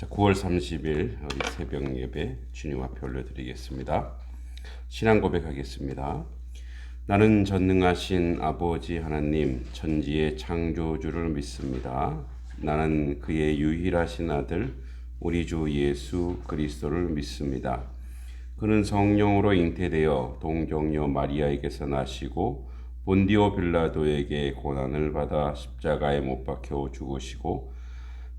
자, 9월 30일 우리 새벽 예배 주님 앞에 올려드리겠습니다. 신앙 고백하겠습니다. 나는 전능하신 아버지 하나님 천지의 창조주를 믿습니다. 나는 그의 유일하신 아들 우리 주 예수 그리스도를 믿습니다. 그는 성령으로 잉태되어 동정녀 마리아에게서 나시고 본디오 빌라도에게 고난을 받아 십자가에 못 박혀 죽으시고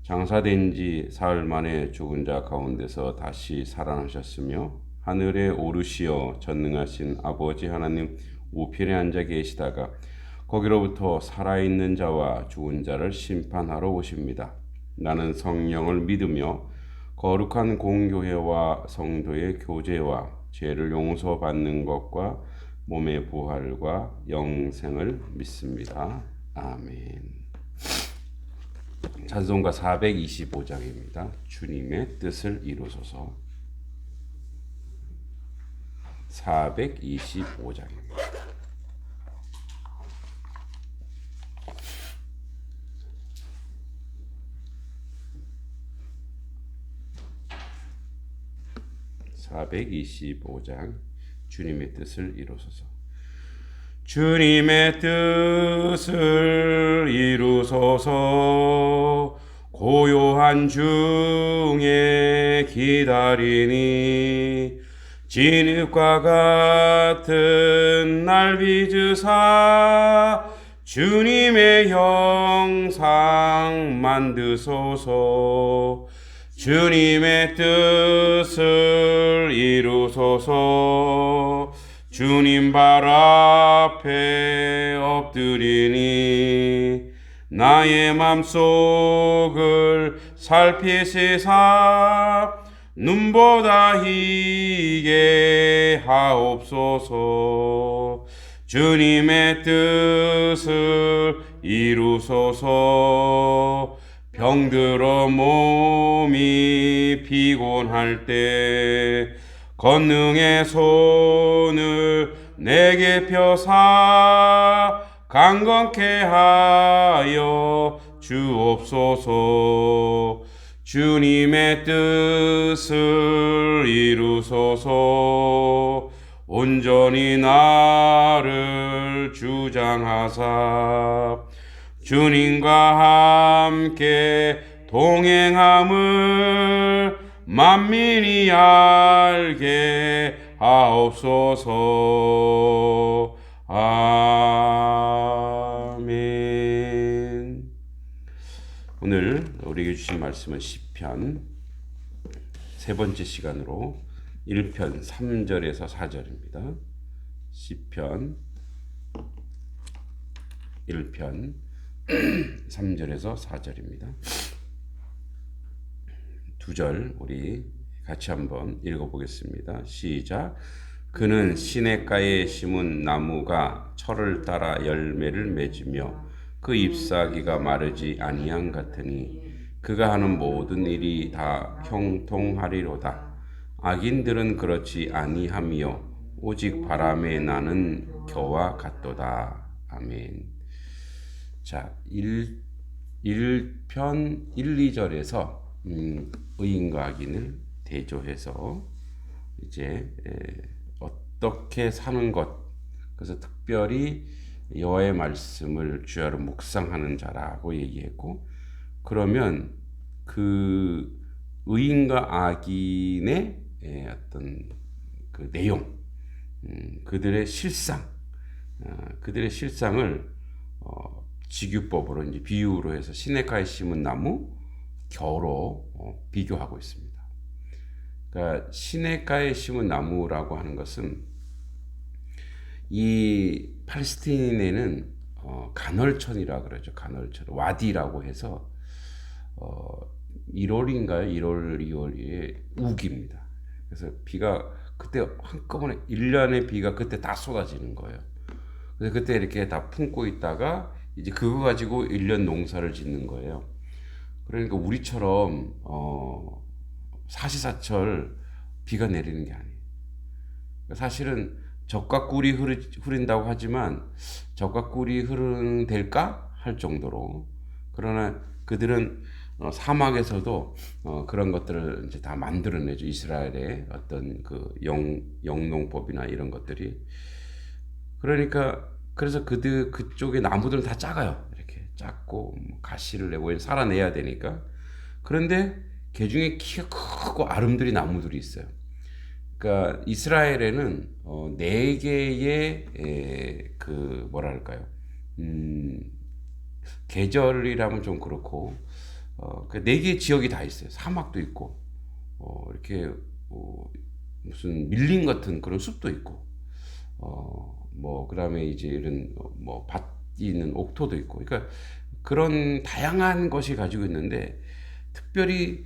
장사된 지 사흘 만에 죽은 자 가운데서 다시 살아나셨으며 하늘에 오르시어 전능하신 아버지 하나님 우편에 앉아 계시다가 거기로부터 살아있는 자와 죽은 자를 심판하러 오십니다. 나는 성령을 믿으며 거룩한 공교회와 성도의 교제와 죄를 용서받는 것과 몸의 부활과 영생을 믿습니다. 아멘. 찬송가 425장입니다. 주님의 뜻을 이루소서. 425장입니다. 주님의 뜻을 이루소서. 주님의 뜻을 이루소서. 고요한 중에 기다리니 진흙과 같은 날 빚으사 주님의 형상 만드소서. 주님의 뜻을 이루소서. 주님 발 앞에 엎드리니 나의 맘속을 살피시사 눈보다 희게 하옵소서. 주님의 뜻을 이루소서. 병들어 몸이 피곤할 때 권능의 손을 내게 펴사 강건케 하여 주옵소서. 주님의 뜻을 이루소서. 온전히 나를 주장하사 주님과 함께 동행함을 만민이 알게 하옵소서. 아멘. 오늘 우리에게 주신 말씀은 시편 세 번째 시간으로 1편 3절에서 4절입니다. 시편 1편 3절에서 4절입니다. 두 절 우리 같이 한번 읽어보겠습니다. 시작. 그는 시냇가에 심은 나무가 철을 따라 열매를 맺으며 그 잎사귀가 마르지 아니한 같으니 그가 하는 모든 일이 다 형통하리로다. 악인들은 그렇지 아니하며 오직 바람에 나는 겨와 같도다. 아멘. 자, 1편 1, 2절에서 의인과 악인을 대조해서 이제 어떻게 사는 것, 그래서 특별히 여호와의 말씀을 주야로 묵상하는 자라고 얘기했고, 그러면 그 의인과 악인의 어떤 그 내용, 그들의 실상, 그들의 실상을 직유법으로 이제 비유로 해서 시냇가에 심은 나무, 겨로 비교하고 있습니다. 그러니까 시냇가에 심은 나무라고 하는 것은 이 팔레스타인에는 간헐천이라 그러죠. 간헐천, 와디라고 해서 1월인가요? 1월, 2월에 우기입니다. 그래서 비가 그때 한꺼번에 1년의 비가 그때 다 쏟아지는 거예요. 그래서 그때 이렇게 다 품고 있다가 이제 그거 가지고 1년 농사를 짓는 거예요. 그러니까 우리처럼 사시사철 비가 내리는 게 아니에요. 사실은 적과 꿀이 흐른다고 하지만 적과 꿀이 될까 할 정도로, 그러나 그들은 사막에서도 그런 것들을 이제 다 만들어내죠. 이스라엘의 어떤 그 영농법이나 이런 것들이. 그러니까 그래서 그쪽의 나무들은 다 작아요. 이렇게 작고 뭐 가시를 내고 살아내야 되니까. 그런데 그 중에 키가 크고 아름드리 나무들이 있어요. 그러니까 이스라엘에는 네 개의 그 뭐랄까요? 음, 계절이라면 좀 그렇고 그네 개의 지역이 다 있어요. 사막도 있고 이렇게 무슨 밀림 같은 그런 숲도 있고 뭐 그다음에 이제 이런 뭐 밭이 있는 옥토도 있고. 그러니까 그런 다양한 것이 가지고 있는데 특별히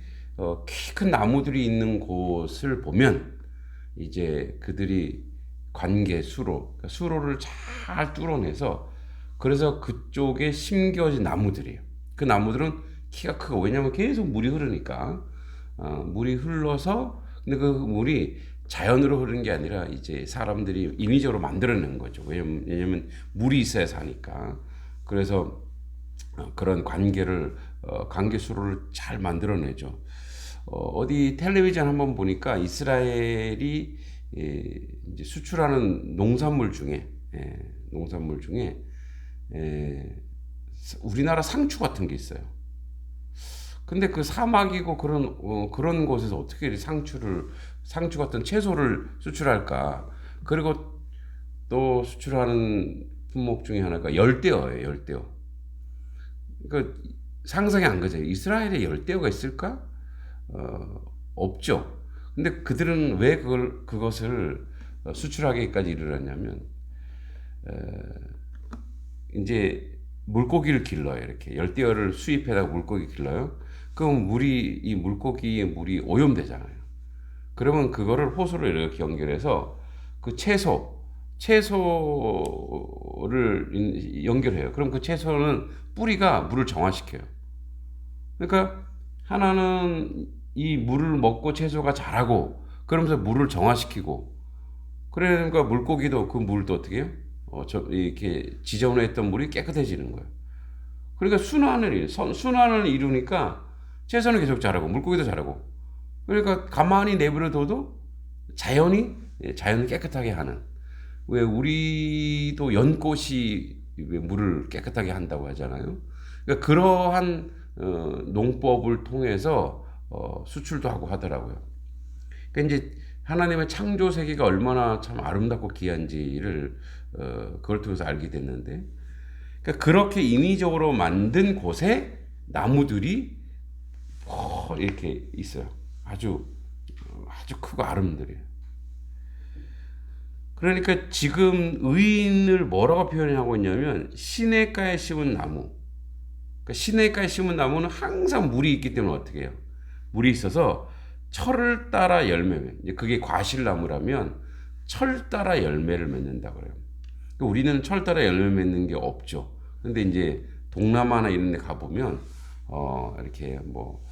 키 큰 나무들이 있는 곳을 보면 이제 그들이 그러니까 수로를 잘 뚫어내서 그래서 그쪽에 심겨진 나무들이에요. 그 나무들은 키가 크고 왜냐하면 계속 물이 흐르니까 물이 흘러서 근데 그 물이 자연으로 흐르는 게 아니라 이제 사람들이 인위적으로 만들어낸 거죠. 왜냐면 물이 있어야 사니까. 그래서 그런 관계 수로를 잘 만들어내죠. 어디 텔레비전 한번 보니까 이스라엘이 이제 수출하는 농산물 중에 우리나라 상추 같은 게 있어요. 근데 그 사막이고 그런 곳에서 어떻게 상추 같은 채소를 수출할까? 그리고 또 수출하는 품목 중에 하나가 열대어예요, 열대어. 그러니까 상상이 안 가죠. 이스라엘에 열대어가 있을까? 없죠. 근데 그들은 왜 그것을 수출하기까지 이르렀냐면, 이제 물고기를 길러요. 이렇게 열대어를 수입해다가 물고기 길러요. 그럼 이 물고기의 물이 오염되잖아요. 그러면 그거를 호수로 이렇게 연결해서 그 채소를 연결해요. 그럼 그 채소는 뿌리가 물을 정화시켜요. 그러니까 하나는 이 물을 먹고 채소가 자라고 그러면서 물을 정화시키고 그러니까 물고기도 그 물도 어떻게 해요? 이렇게 지저분했던 물이 깨끗해지는 거예요. 그러니까 순환을 이루니까 채소는 계속 자라고 물고기도 자라고 그러니까 가만히 내버려둬도 자연을 깨끗하게 하는 왜 우리도 연꽃이 왜 물을 깨끗하게 한다고 하잖아요. 그러니까 그러한 농법을 통해서 수출도 하고 하더라고요. 그러니까 이제 하나님의 창조 세계가 얼마나 참 아름답고 귀한지를 그걸 통해서 알게 됐는데, 그러니까 그렇게 인위적으로 만든 곳에 나무들이 이렇게 있어요. 아주 크고 아름드려요. 그러니까 지금 의인을 뭐라고 표현하고 있냐면 시냇가에 심은 나무. 그러니까 시냇가에 심은 나무는 항상 물이 있기 때문에 어떻게 해요? 물이 있어서 철을 따라 열매면 그게 과실나무라면 철 따라 열매를 맺는다 그래요. 그러니까 우리는 철 따라 열매 맺는 게 없죠. 근데 이제 동남아나 이런 데 가보면 이렇게 뭐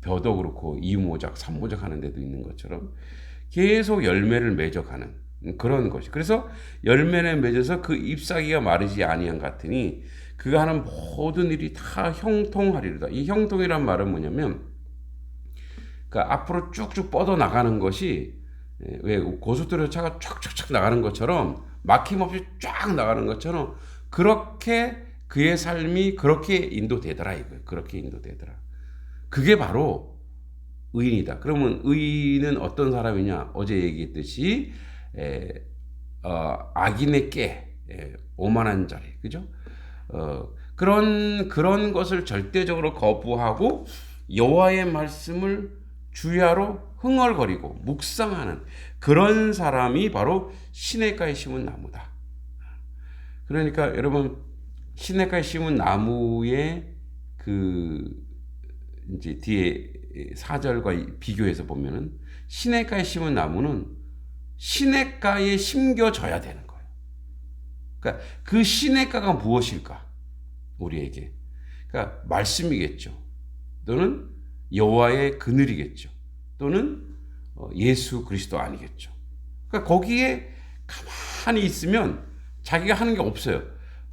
벼도 그렇고 이모작, 삼모작 하는 데도 있는 것처럼 계속 열매를 맺어가는 그런 것이. 그래서 열매를 맺어서 그 잎사귀가 마르지 아니한 같으니 그가 하는 모든 일이 다 형통하리로다. 이 형통이란 말은 뭐냐면 그러니까 앞으로 쭉쭉 뻗어 나가는 것이 왜 고속도로 차가 쫙쫙쫙 나가는 것처럼 막힘없이 쫙 나가는 것처럼 그렇게 그의 삶이 그렇게 인도되더라 이거예요. 그렇게 인도되더라. 그게 바로 의인이다. 그러면 의인은 어떤 사람이냐? 어제 얘기했듯이 악인의 오만한 자리, 그죠? 그런 것을 절대적으로 거부하고 여호와의 말씀을 주야로 흥얼거리고 묵상하는 그런 사람이 바로 시냇가에 심은 나무다. 그러니까 여러분 시냇가에 심은 나무의 그 이제 뒤에 4절과 비교해서 보면은 시냇가에 심은 나무는 시냇가에 심겨져야 되는 거예요. 그러니까 그 시냇가가 무엇일까? 우리에게. 그러니까 말씀이겠죠. 또는 여호와의 그늘이겠죠. 또는 예수 그리스도 아니겠죠. 그러니까 거기에 가만히 있으면 자기가 하는 게 없어요.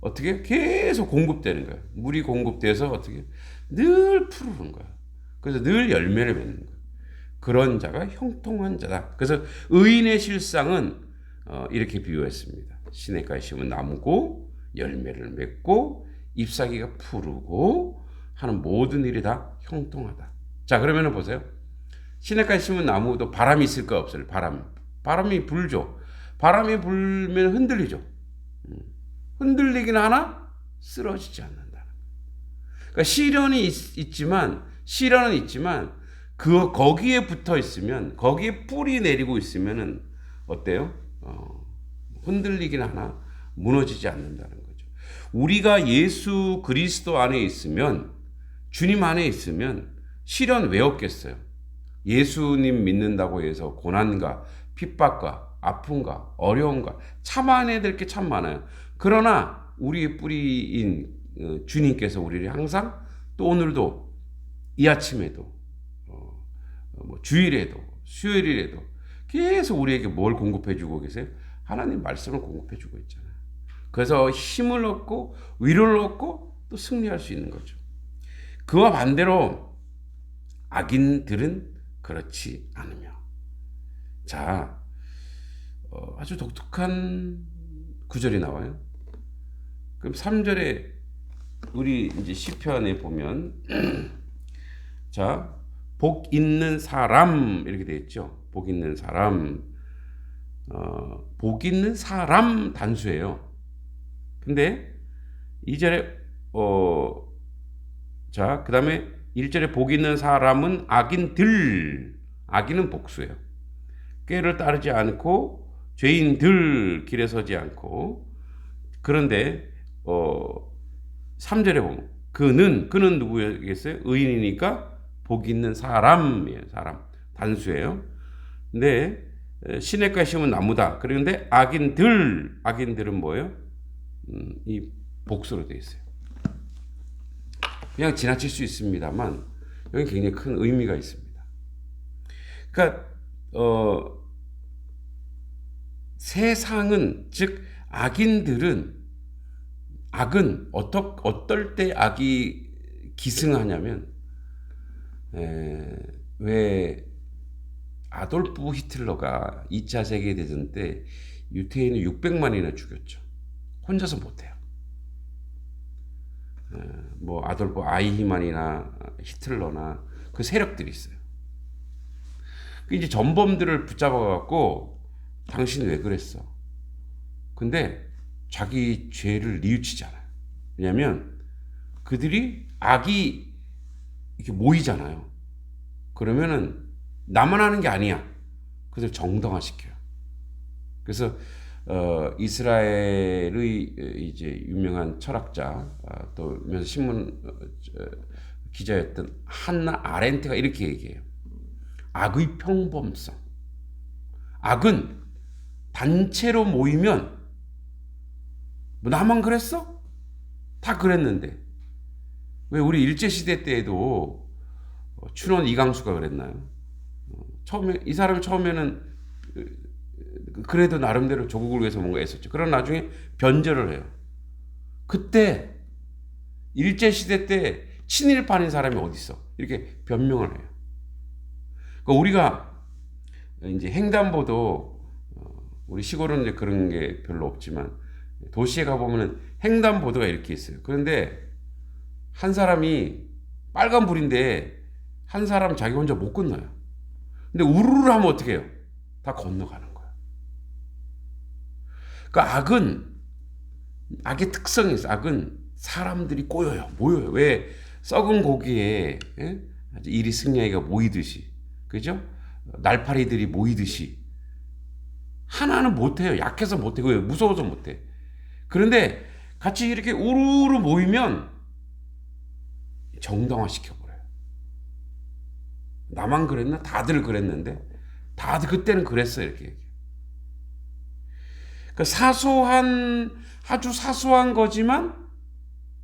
어떻게 계속 공급되는 거예요. 물이 공급돼서 어떻게 늘 푸르는 거예요. 그래서 늘 열매를 맺는 거예요. 그런 자가 형통한 자다. 그래서 의인의 실상은 이렇게 비유했습니다. 시냇가에 심은 나무고 열매를 맺고 잎사귀가 푸르고 하는 모든 일이 다 형통하다. 자, 그러면 보세요. 시냇가에 심은 나무도 바람이 있을까 없어요? 바람이 불죠. 바람이 불면 흔들리죠. 흔들리긴 하나 쓰러지지 않는다. 그러니까 시련은 있지만 거기에 붙어 있으면, 거기에 뿌리 내리고 있으면은 어때요? 흔들리긴 하나 무너지지 않는다는 거죠. 우리가 예수 그리스도 안에 있으면, 주님 안에 있으면 시련 왜 없겠어요? 예수님 믿는다고 해서 고난과 핍박과 아픔과 어려움과 참아내야 될 게 참 많아요. 그러나 우리의 뿌리인 주님께서 우리를 항상 또 오늘도 이 아침에도 뭐 주일에도 수요일에도 계속 우리에게 뭘 공급해 주고 계세요? 하나님 말씀을 공급해 주고 있잖아요. 그래서 힘을 얻고 위로를 얻고 또 승리할 수 있는 거죠. 그와 반대로 악인들은 그렇지 않으며. 자, 아주 독특한 구절이 나와요. 그럼 3절에 우리 이제 시편에 보면 자, 복 있는 사람 이렇게 되어 있죠. 복 있는 사람, 복 있는 사람 단수예요. 근데 2절에 자, 그다음에 1절에 복 있는 사람은 악인들, 악인은 복수예요. 꾀를 따르지 않고 죄인들 길에 서지 않고. 그런데 3절에 보면 그는 누구겠어요? 의인이니까 복 있는 사람이에요. 사람 단수예요. 근데 시냇가에 심은 나무다. 그런데 악인들은 뭐예요? 이 복수로 되어 있어요. 그냥 지나칠 수 있습니다만 여기 굉장히 큰 의미가 있습니다. 그러니까 세상은, 즉 악은 어떨 때 악이 기승하냐면, 왜 아돌프 히틀러가 2차 세계대전 때 유태인을 600만이나 죽였죠. 혼자서 못해요. 뭐 아돌프 아이히만이나 히틀러나 그 세력들이 있어요. 이제 전범들을 붙잡아 갖고 당신 왜 그랬어? 근데 자기 죄를 뉘우치잖아요. 왜냐하면 그들이 악이 이렇게 모이잖아요. 그러면은 나만 하는 게 아니야. 그들 정당화시켜요. 그래서 이스라엘의 이제 유명한 철학자, 또 신문 기자였던 한나 아렌트가 이렇게 얘기해요. 악의 평범성. 악은 단체로 모이면 뭐 나만 그랬어? 다 그랬는데 왜 우리 일제시대 때에도 춘원 이강수가 그랬나요? 처음에 이 사람이 처음에는 그래도 나름대로 조국을 위해서 뭔가 했었죠. 그러나 나중에 변절을 해요. 그때 일제시대 때 친일파인 사람이 어디 있어? 이렇게 변명을 해요. 그러니까 우리가 이제 횡단보도, 우리 시골은 이제 그런 게 별로 없지만 도시에 가보면 횡단보도가 이렇게 있어요. 그런데 한 사람이 빨간불인데 한 사람 자기 혼자 못 건너요. 근데 우르르 하면 어떻게 해요? 다 건너가는 거야. 그러니까 악의 특성이 있어요. 악은 사람들이 모여요. 왜 썩은 고기에 이리 승냥이가 모이듯이, 그죠? 날파리들이 모이듯이 하나는 못해요. 약해서 못해. 왜? 무서워서 못해. 그런데 같이 이렇게 우르르 모이면 정당화시켜버려요. 나만 그랬나? 다들 그랬는데 다들 그때는 그랬어. 이렇게. 그러니까 아주 사소한 거지만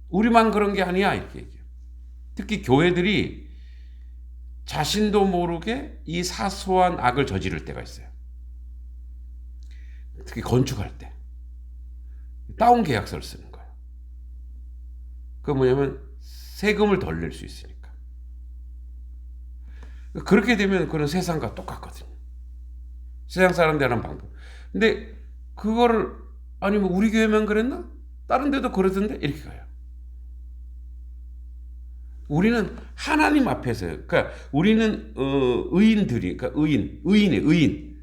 우리만 그런 게 아니야. 이렇게 얘기해요. 특히 교회들이 자신도 모르게 이 사소한 악을 저지를 때가 있어요. 특히 건축할 때 다운 계약서를 쓰는 거예요. 그 뭐냐면 세금을 덜 낼 수 있으니까. 그렇게 되면 그런 세상과 똑같거든요. 세상 사람들이 하는 방법. 근데 그거를 아니 뭐 우리 교회만 그랬나? 다른 데도 그러던데 이렇게 가요. 우리는 하나님 앞에서, 그러니까 우리는 의인들이, 그러니까 의인.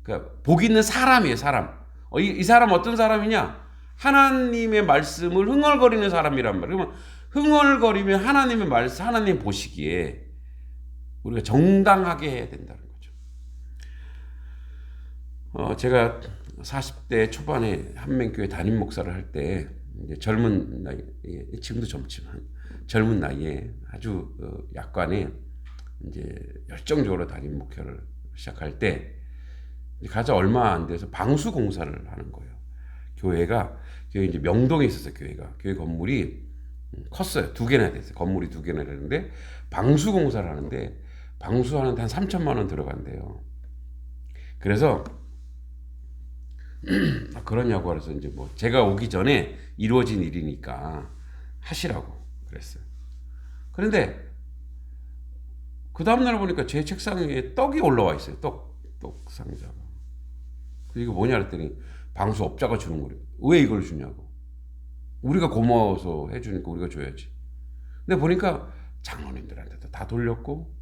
그러니까 복 있는 사람이에요, 사람. 이 사람 어떤 사람이냐? 하나님의 말씀을 흥얼거리는 사람이란 말이에요. 그러면 흥얼거리면 하나님의 말씀, 하나님 보시기에 우리가 정당하게 해야 된다는 거죠. 제가 40대 초반에 한맹교회 담임 목사를 할 때 젊은 나이, 지금도 젊지만 젊은 나이에 아주 약관에 이제 열정적으로 담임 목회를 시작할 때 가자 얼마 안 돼서 방수 공사를 하는 거예요. 교회 이제 명동에 있었어요. 교회 건물이 컸어요. 2개나 됐어요. 건물이 2개나 되는데 방수 공사를 하는데 방수하는데 한 3천만 원 들어간대요. 그래서 그러냐고 그래서 이제 뭐 제가 오기 전에 이루어진 일이니까 하시라고 그랬어요. 그런데 그 다음날 보니까 제 책상 위에 떡이 올라와 있어요. 떡 상자가. 이거 뭐냐 그랬더니 방수업자가 주는 거래요. 왜 이걸 주냐고. 우리가 고마워서 해주니까 우리가 줘야지. 근데 보니까 장로님들한테도 다 돌렸고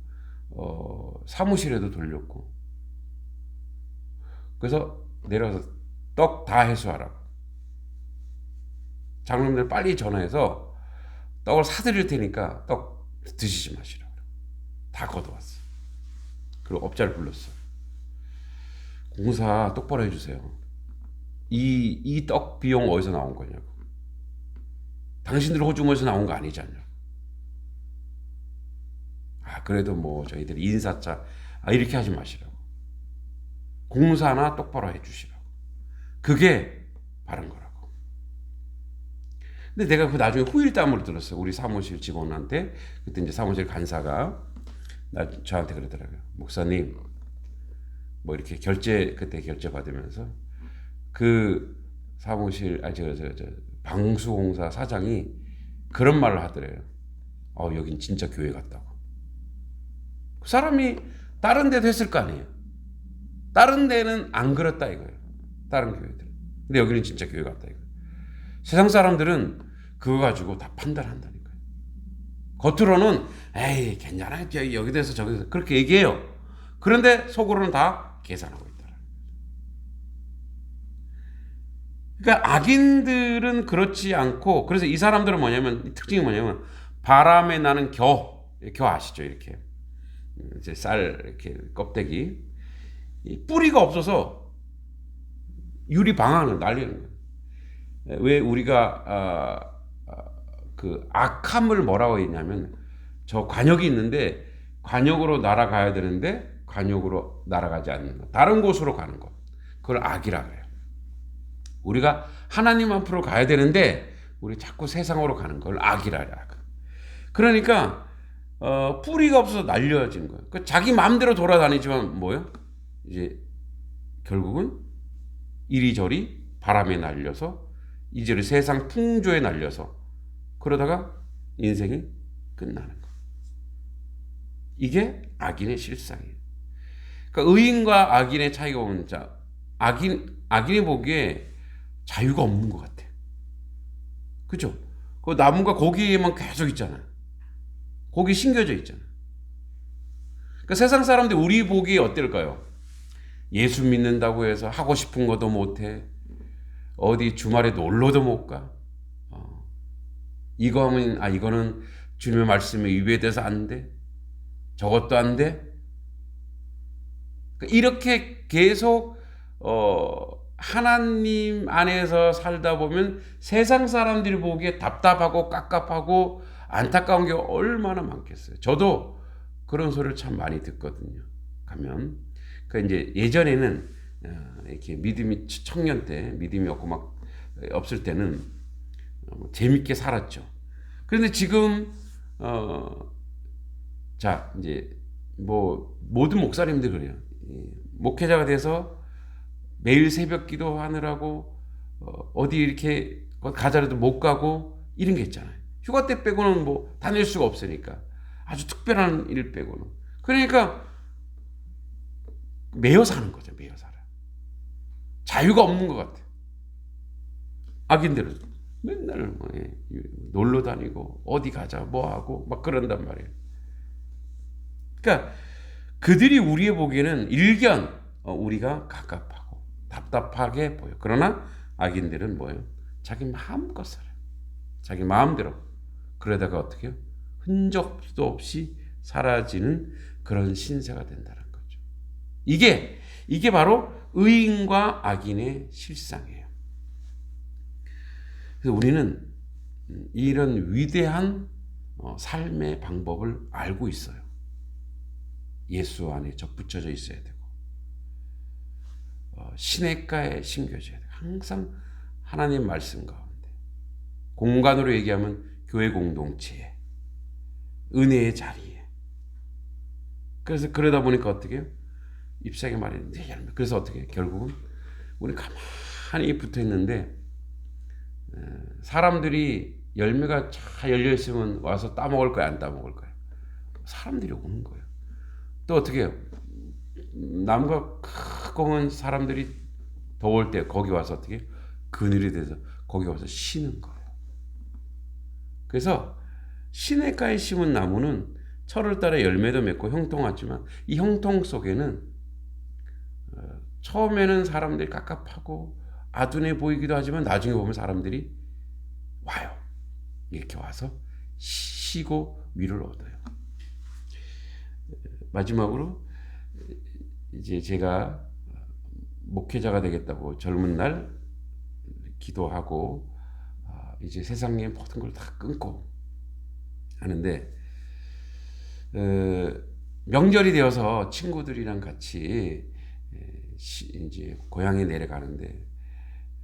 사무실에도 돌렸고. 그래서 내려가서 떡 다 회수하라고. 장로님들 빨리 전화해서 떡을 사드릴 테니까 떡 드시지 마시라고. 다 걷어왔어. 그리고 업자를 불렀어. 공사 똑바로 해주세요. 이 떡 비용 어디서 나온 거냐고. 당신들 호주머니에서 나온 거 아니지 않냐고. 그래도 뭐 저희들 인사차 이렇게 하지 마시라고. 공사나 똑바로 해주시라고. 그게 바른 거라고. 근데 내가 그 나중에 후일담으로 들었어. 우리 사무실 직원한테. 그때 이제 사무실 간사가 저한테 그러더라고요. 목사님, 뭐 이렇게 그때 결제 받으면서 그 사무실, 방수공사 사장이 그런 말을 하더래요. 여긴 진짜 교회 같다고. 그 사람이 다른 데도 했을 거 아니에요. 다른 데는 안 그렇다 이거예요. 다른 교회들. 근데 여기는 진짜 교회 같다 이거예요. 세상 사람들은 그거 가지고 다 판단한다니까요. 겉으로는 에이 괜찮아, 여기 대해서 저기 대해서 그렇게 얘기해요. 그런데 속으로는 다 계산하고 있다. 그러니까 악인들은 그렇지 않고, 그래서 이 사람들은 특징이 뭐냐면 바람에 나는 겨 아시죠? 이렇게 이제 쌀 이렇게 껍데기, 뿌리가 없어서 유리 방안을 날리는 거예요. 왜 우리가 그 악함을 뭐라고 했냐면, 저 관역이 있는데 관역으로 날아가야 되는데 관역으로 날아가지 않는 것, 다른 곳으로 가는 것, 그걸 악이라 그래요. 우리가 하나님 앞으로 가야 되는데 우리 자꾸 세상으로 가는 걸 악이라 그래요. 그러니까 뿌리가 없어서 날려진 거예요. 그러니까 자기 마음대로 돌아다니지만 뭐예요? 이제 결국은 이리저리 바람에 날려서 이제 세상 풍조에 날려서 그러다가 인생이 끝나는 거. 이게 악인의 실상이에요. 그러니까 의인과 악인의 차이가 오는 악인이 보기에 자유가 없는 것 같아. 그죠? 그 나무가 거기에만 계속 있잖아요. 거기 심겨져 있잖아요. 그러니까 세상 사람들이 우리 보기에 어떨까요? 예수 믿는다고 해서 하고 싶은 것도 못해. 어디 주말에 놀러도 못 가. 이거 하면 이거는 주님의 말씀에 위배돼서 안 돼. 저것도 안 돼. 이렇게 계속 하나님 안에서 살다 보면 세상 사람들이 보기에 답답하고 깝깝하고 안타까운 게 얼마나 많겠어요. 저도 그런 소리를 참 많이 듣거든요. 가면 그러니까 이제 예전에는 이렇게 믿음이 청년 때 믿음이 없고 막 없을 때는 재밌게 살았죠. 그런데 지금 자 이제 뭐 모든 목사님들 그래요. 목회자가 돼서 매일 새벽 기도하느라고 어디 이렇게 가자라도 못 가고 이런 게 있잖아요. 휴가 때 빼고는 뭐 다닐 수가 없으니까. 아주 특별한 일 빼고는. 그러니까 매여 사는 거죠. 매여 살아. 자유가 없는 것 같아. 악인들은 맨날 뭐, 놀러 다니고 어디 가자 뭐 하고 막 그런단 말이에요. 그러니까 그들이 우리의 보기에는 일견 우리가 갑갑하고 답답하게 보여. 그러나 악인들은 뭐예요? 자기 마음껏 살아요. 자기 마음대로. 그러다가 어떻게 해요? 흔적도 없이 사라지는 그런 신세가 된다는 거죠. 이게 바로 의인과 악인의 실상이에요. 그래서 우리는 이런 위대한 삶의 방법을 알고 있어요. 예수 안에 접붙여져 있어야 되고 시냇가에 심겨져야 돼요. 항상 하나님 말씀 가운데 공간으로 얘기하면 교회 공동체에 은혜의 자리에. 그래서 그러다 보니까 어떻게 해요? 잎사귀 말했는데 그래서 어떻게 해요? 결국은 우리 가만히 붙어 있는데 사람들이 열매가 잘 열려 있으면 와서 따먹을 거야, 안 따먹을 거야? 사람들이 오는 거예요. 또 어떻게 해요? 나무가 크고 면 사람들이 더울 때 거기 와서 어떻게 해요? 그늘이 돼서 거기 와서 쉬는 거예요. 그래서 시냇가에 심은 나무는 철을 따라 열매도 맺고 형통하지만 이 형통 속에는 처음에는 사람들이 깝깝하고 아둔해 보이기도 하지만 나중에 보면 사람들이 와요. 이렇게 와서 쉬고 위를 얻어요. 마지막으로 이제 제가 목회자가 되겠다고 젊은 날 기도하고 이제 세상의 모든 걸 다 끊고 하는데 명절이 되어서 친구들이랑 같이 이제 고향에 내려가는데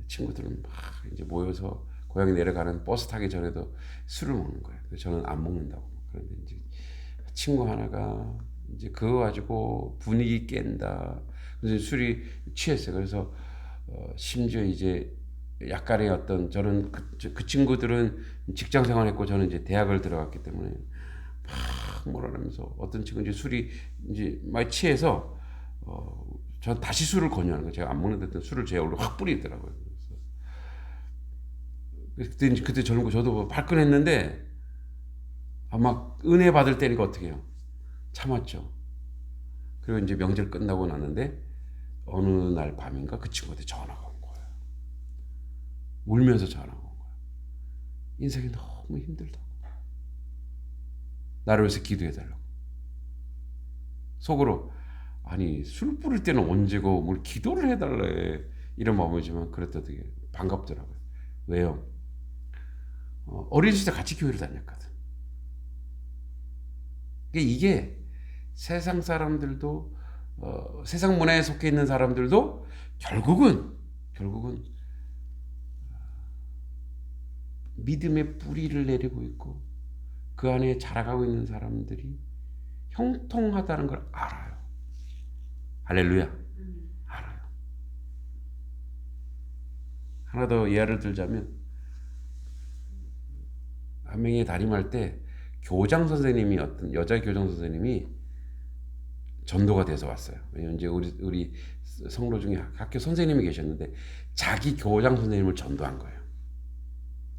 친구들은 막 이제 모여서 고향에 내려가는 버스 타기 전에도 술을 먹는 거예요. 그래서 저는 안 먹는다고. 그런데 이제 친구 하나가 이제 그거 가지고 분위기 깬다. 그래서 술이 취했어요. 그래서 심지어 이제 약간의 어떤 저는 그 친구들은 직장 생활했고 저는 이제 대학을 들어갔기 때문에 막 뭐라면서 어떤 친구 이제 술이 이제 많이 취해서 전 다시 술을 권유하는 거예요. 제가 안 먹는데 술을 제 얼굴에 확 뿌리더라고요. 그때 젊은 거 저도 발끈했는데 막 은혜 받을 때니까 어떻게 해요? 참았죠. 그리고 이제 명절 끝나고 났는데 어느 날 밤인가 그 친구한테 전화가 온 거예요. 울면서 전화가 온 거예요. 인생이 너무 힘들다고. 나를 위해서 기도해달라고. 속으로 아니 술 뿌릴 때는 언제고 뭘 기도를 해달래 이런 마음이지만 그래도 되게 반갑더라고요. 왜요? 어린 시절 같이 교회를 다녔거든. 이게 세상 사람들도 세상 문화에 속해 있는 사람들도 결국은 믿음의 뿌리를 내리고 있고 그 안에 자라가고 있는 사람들이 형통하다는 걸 알아요. 할렐루야. 알아요. 하나 더 예를 들자면 한 명이 담임할 때 교장 선생님이 어떤 여자 교장 선생님이 전도가 돼서 왔어요. 왜냐면 이제 우리 성로 중에 학교 선생님이 계셨는데 자기 교장 선생님을 전도한 거예요.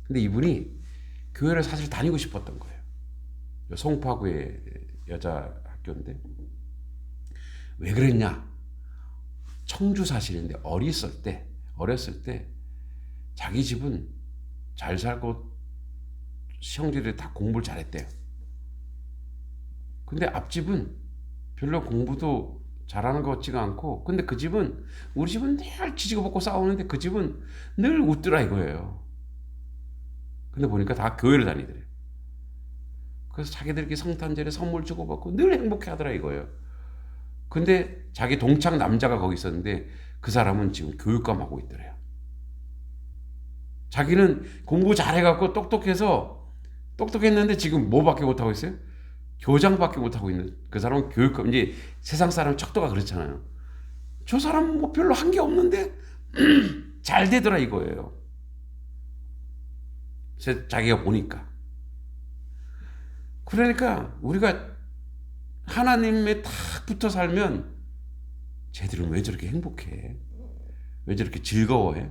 근데 이분이 교회를 사실 다니고 싶었던 거예요. 송파구의 여자 학교인데 왜 그랬냐? 청주 사실인데 어렸을 때 자기 집은 잘 살고 형제들이 다 공부를 잘했대요. 근데 앞집은 별로 공부도 잘하는 것 같지가 않고 근데 그 집은 우리 집은 늘 지지고 볶고 싸우는데 그 집은 늘 웃더라 이거예요. 근데 보니까 다 교회를 다니더래요. 그래서 자기들끼리 성탄절에 선물 주고받고 늘 행복해하더라 이거예요. 근데 자기 동창 남자가 거기 있었는데 그 사람은 지금 교육감 하고 있더래요. 자기는 공부 잘해갖고 똑똑했는데 지금 뭐밖에 못하고 있어요? 교장밖에 못하고 있는 그 사람은 교육감. 이제 세상 사람 척도가 그렇잖아요. 저 사람은 뭐 별로 한 게 없는데 잘 되더라 이거예요. 자기가 보니까. 그러니까 우리가 하나님에 딱 붙어 살면 쟤들은 왜 저렇게 행복해? 왜 저렇게 즐거워해?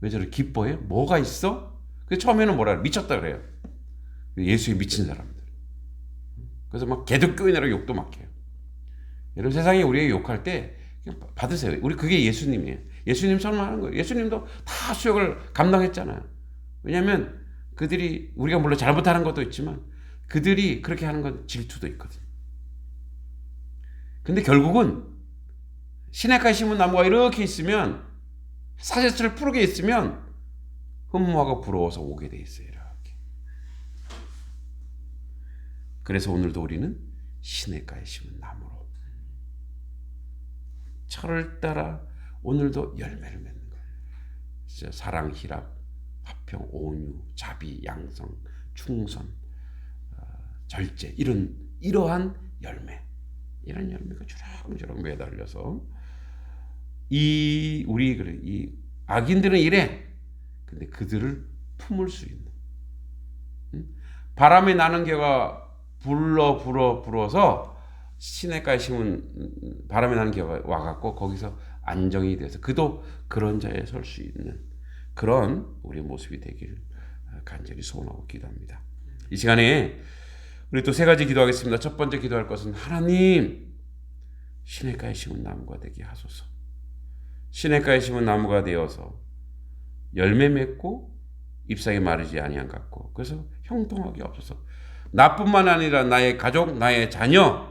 왜 저렇게 기뻐해? 뭐가 있어? 처음에는 뭐라 그래? 미쳤다 그래요. 예수에 미친 사람들. 그래서 막 개독교인이라고 욕도 막 해요. 여러분, 세상이 우리에게 욕할 때 그냥 받으세요. 우리 그게 예수님이에요. 예수님 설명하는 거예요. 예수님도 다 수욕을 감당했잖아요. 왜냐하면 그들이, 우리가 물론 잘못하는 것도 있지만 그들이 그렇게 하는 건 질투도 있거든요. 근데 결국은 시냇가에 심은 나무가 이렇게 있으면, 사제철 푸르게 있으면 흠모하고 부러워서 오게 돼 있어요. 이렇게. 그래서 오늘도 우리는 시냇가에 심은 나무로 철을 따라 오늘도 열매를 맺는 거예요. 사랑, 희락, 화평, 온유, 자비, 양성, 충성, 절제, 이러한 열매, 이런 열매가 주렁주렁 매달려서 이 악인들은 이래. 근데 그들을 품을 수 있는, 바람이 나는 개가 불어서 시냇가에 심은, 바람이 나는 개가 와갖고 거기서 안정이 돼서 그도 그런 자리에 설 수 있는 그런 우리 모습이 되기를 간절히 소원하고 기도합니다. 이 시간에 우리 또 세 가지 기도하겠습니다. 첫 번째 기도할 것은, 하나님, 시냇가에 심은 나무가 되게 하소서. 시냇가에 심은 나무가 되어서 열매 맺고 잎사귀 마르지 아니한 같고, 그래서 형통하게 없어서 나뿐만 아니라 나의 가족, 나의 자녀,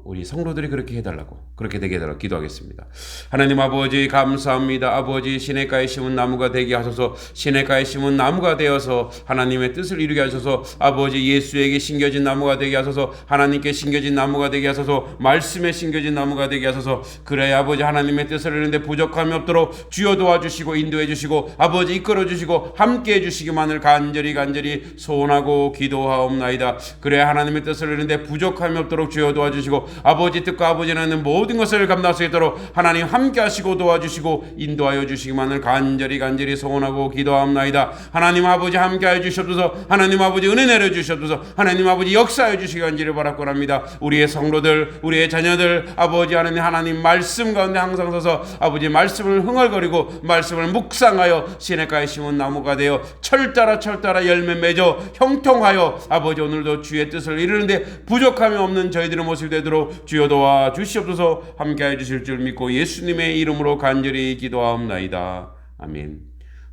우리 성도들이 그렇게 해달라고, 그렇게 되게 해달라고 기도하겠습니다. 하나님 아버지, 감사합니다. 아버지, 시냇가에 심은 나무가 되게 하소서. 시냇가에 심은 나무가 되어서 하나님의 뜻을 이루게 하소서. 아버지, 예수에게 심겨진 나무가 되게 하소서. 하나님께 심겨진 나무가 되게 하소서. 말씀에 심겨진 나무가 되게 하소서. 그래야 아버지, 하나님의 뜻을 이루는데 부족함이 없도록 주여 도와주시고 인도해 주시고 아버지 이끌어 주시고 함께 해 주시기만을 간절히 소원하고 기도하옵나이다. 그래야 하나님의 뜻을 이루는데 부족함이 없도록 주여 도와주시고 아버지 뜻과 아버지는 모든 것을 감당할 수 있도록 하나님 함께 하시고 도와주시고 인도하여 주시기만을 간절히 소원하고 기도하옵나이다. 하나님 아버지 함께 하여 주시옵소서. 하나님 아버지 은혜 내려 주시옵소서. 하나님 아버지 역사하여 주시기 간절히 바라옵나이다. 우리의 성도들, 우리의 자녀들, 아버지 하나님 말씀 가운데 항상 서서 아버지 말씀을 흥얼거리고 말씀을 묵상하여 시냇가에 심은 나무가 되어 철 따라 열매 맺어 형통하여 아버지 오늘도 주의 뜻을 이루는데 부족함이 없는 저희들의 모습이 되도록 주여 도와 주시옵소서. 함께해 주실 줄 믿고 예수님의 이름으로 간절히 기도하옵나이다. 아멘.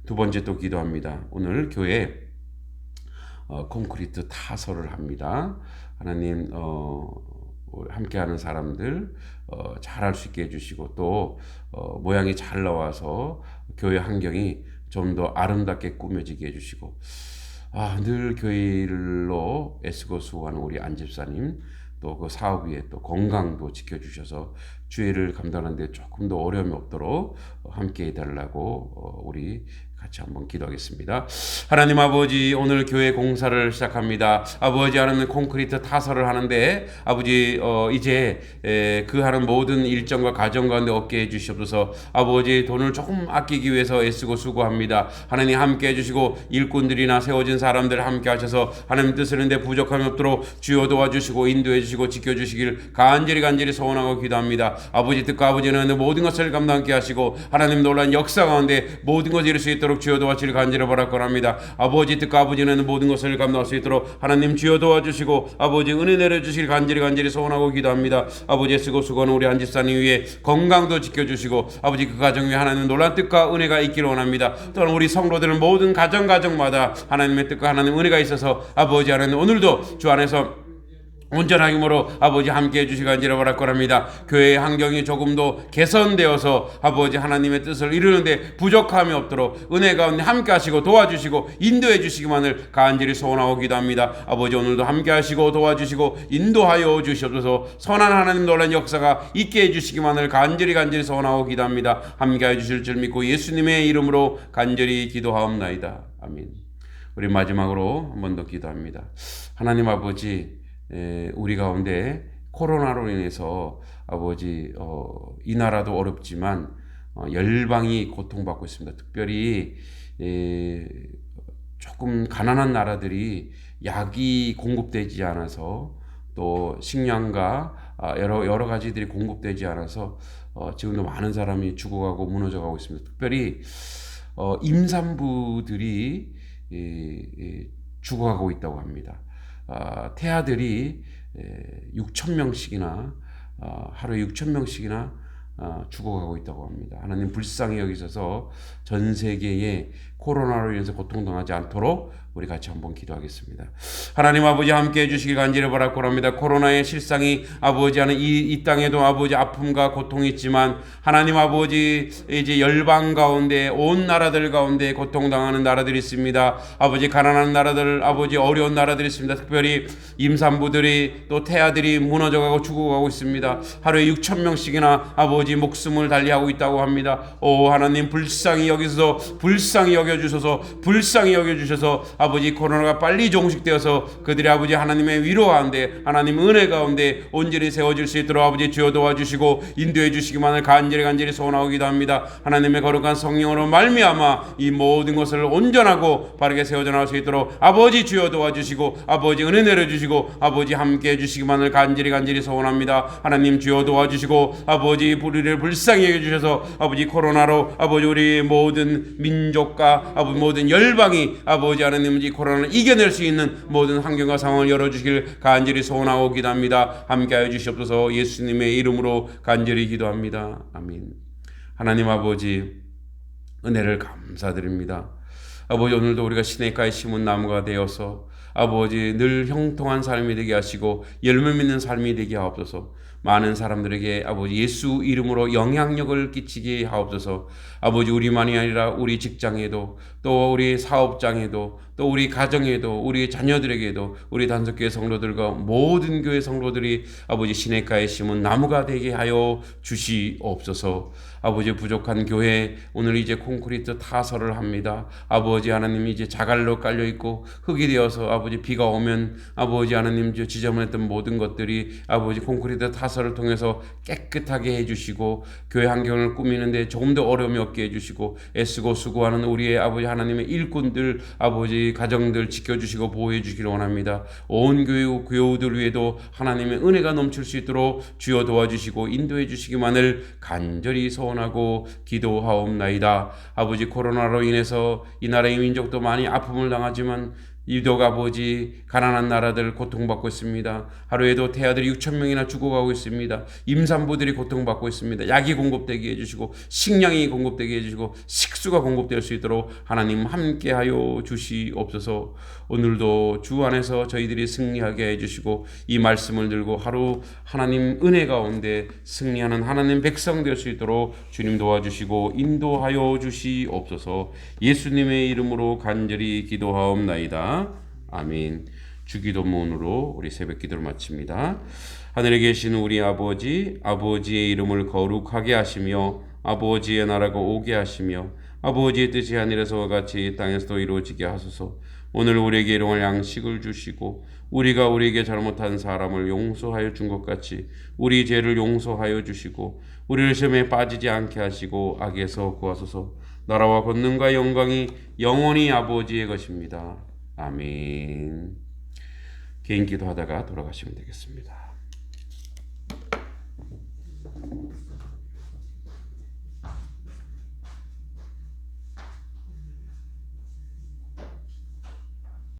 두 번째 또 기도합니다. 오늘 교회 콘크리트 타설을 합니다. 하나님 함께하는 사람들 잘할 수 있게 해주시고 또 모양이 잘 나와서 교회 환경이 좀 더 아름답게 꾸며지게 해주시고, 늘 교회로 애쓰고 수고하는 우리 안 집사님, 또 그 사업 위에 또 건강도 지켜주셔서 주의를 감당하는데 조금 더 어려움이 없도록 함께 해달라고 우리 같이 한번 기도하겠습니다. 하나님 아버지, 오늘 교회 공사를 시작합니다. 아버지, 하나님 콘크리트 타설을 하는데 아버지 이제 그 하는 모든 일정과 과정 가운데 얻게 해주시옵소서. 아버지, 돈을 조금 아끼기 위해서 애쓰고 수고합니다. 하나님 함께 해주시고 일꾼들이나 세워진 사람들 함께 하셔서 하나님 뜻을 이루는데 부족함이 없도록 주여 도와주시고 인도해 주시고 지켜주시길 간절히 소원하고 기도합니다. 아버지 뜻과 아버지는 모든 것을 감당하게 하시고 하나님 놀란 역사 가운데 모든 것을 이룰 수 있도록 주여 도와주시길 간절히 바라옵나이다. 아버지 뜻과 아버지는 모든 것을 감당할 수 있도록 하나님 주여 도와주시고 아버지 은혜 내려주시길 간절히 소원하고 기도합니다. 아버지 쓰고 수고하는 우리 한 집사님 위에 건강도 지켜주시고 아버지 그 가정 위에 하나님 놀란 뜻과 은혜가 있기를 원합니다. 또한 우리 성도들은 모든 가정마다 하나님의 뜻과 하나님 은혜가 있어서 아버지 하나님 오늘도 주 안에서 온전하게 힘으로 아버지 함께 해주시기 간절히 바랍니다. 교회의 환경이 조금 더 개선되어서 아버지 하나님의 뜻을 이루는데 부족함이 없도록 은혜 가운데 함께 하시고 도와주시고 인도해 주시기만을 간절히 소원하고 기도합니다. 아버지 오늘도 함께 하시고 도와주시고 인도하여 주시옵소서. 선한 하나님 놀란 역사가 있게 해주시기만을 간절히 소원하고 기도합니다. 함께 해주실 줄 믿고 예수님의 이름으로 간절히 기도하옵나이다. 아멘. 우리 마지막으로 한 번 더 기도합니다. 하나님 아버지, 우리 가운데 코로나로 인해서 아버지 이 나라도 어렵지만 열방이 고통받고 있습니다. 특별히 조금 가난한 나라들이 약이 공급되지 않아서 또 식량과 여러 가지들이 공급되지 않아서 지금도 많은 사람이 죽어가고 무너져가고 있습니다. 특별히 임산부들이 죽어가고 있다고 합니다. 태아들이 6천 명씩이나 하루에 6천 명씩이나 죽어가고 있다고 합니다. 하나님 불쌍히 여기셔서 전 세계에 코로나로 인해서 고통당하지 않도록 우리 같이 한번 기도하겠습니다. 하나님 아버지 함께 해주시길 간절히 바라고 합니다. 코로나의 실상이 아버지 하는 이 땅에도 아버지 아픔과 고통이 있지만 하나님 아버지 이제 열방 가운데 온 나라들 가운데 고통당하는 나라들이 있습니다. 아버지 가난한 나라들 아버지 어려운 나라들이 있습니다. 특별히 임산부들이 또 태아들이 무너져가고 죽어가고 있습니다. 하루에 6천 명씩이나 아버지 목숨을 달리하고 있다고 합니다. 오 하나님 불쌍히 여기서 불쌍히 여겨주셔서 불쌍히 여겨주셔서 아버지 코로나가 빨리 종식되어서 그들의 아버지 하나님의 위로 가운데 하나님 은혜 가운데 온전히 세워질 수 있도록 아버지 주여 도와주시고 인도해 주시기만을 간절히 소원하기도 합니다. 하나님의 거룩한 성령으로 말미암아 이 모든 것을 온전하고 바르게 세워져 나갈 수 있도록 아버지 주여 도와주시고 아버지 은혜 내려주시고 아버지 함께 해주시기만을 간절히 소원합니다. 하나님 주여 도와주시고 아버지 우리를 불쌍히 해주셔서 아버지 코로나로 아버지 우리 모든 민족과 아버지 모든 열방이 아버지 하나님 이 코로나를 이겨낼 수 있는 모든 환경과 상황을 열어주시길 간절히 소원하고 기도합니다. 함께하여 주시옵소서. 예수님의 이름으로 간절히 기도합니다. 아멘. 하나님 아버지 은혜를 감사드립니다. 아버지 오늘도 우리가 시냇가에 심은 나무가 되어서 아버지 늘 형통한 삶이 되게 하시고 열매 맺는 삶이 되게 하옵소서. 많은 사람들에게 아버지 예수 이름으로 영향력을 끼치게 하옵소서. 아버지 우리만이 아니라 우리 직장에도 또 우리 사업장에도 또 우리 가정에도 우리 자녀들에게도 우리 단속교회 성도들과 모든 교회 성도들이 아버지 시냇가에 심은 나무가 되게 하여 주시옵소서. 아버지 부족한 교회 오늘 이제 콘크리트 타설을 합니다. 아버지 하나님 이제 자갈로 깔려 있고 흙이 되어서 아버지 비가 오면 아버지 하나님 지저분했던 모든 것들이 아버지 콘크리트 타설을 통해서 깨끗하게 해주시고 교회 환경을 꾸미는데 조금 더 어려움이 없게 해주시고 애쓰고 수고하는 우리의 아버지 하나님의 일꾼들 아버지 가정들 지켜주시고 보호해 주시기를 원합니다. 온 교우들 위에도 하나님의 은혜가 넘칠 수 있도록 주여 도와주시고 인도해 주시기만을 간절히 소원하고 기도하옵나이다. 아버지 코로나로 인해서 이 나라의 민족도 많이 아픔을 당하지만 유독 아버지 가난한 나라들 고통받고 있습니다. 하루에도 태아들이 6천 명이나 죽어가고 있습니다. 임산부들이 고통받고 있습니다. 약이 공급되게 해주시고 식량이 공급되게 해주시고 식수가 공급될 수 있도록 하나님 함께하여 주시옵소서. 오늘도 주 안에서 저희들이 승리하게 해주시고 이 말씀을 들고 하루 하나님 은혜 가운데 승리하는 하나님 백성 될 수 있도록 주님 도와주시고 인도하여 주시옵소서. 예수님의 이름으로 간절히 기도하옵나이다. 아멘. 주기도문으로 우리 새벽 기도를 마칩니다. 하늘에 계신 우리 아버지, 아버지의 이름을 거룩하게 하시며 아버지의 나라가 오게 하시며 아버지의 뜻이 하늘에서와 같이 땅에서도 이루어지게 하소서. 오늘 우리에게 일용할 양식을 주시고 우리가 우리에게 잘못한 사람을 용서하여 준 것 같이 우리 죄를 용서하여 주시고 우리를 시험에 빠지지 않게 하시고 악에서 구하소서. 나라와 권능과 영광이 영원히 아버지의 것입니다. 아멘. 개인 기도하다가 돌아가시면 되겠습니다.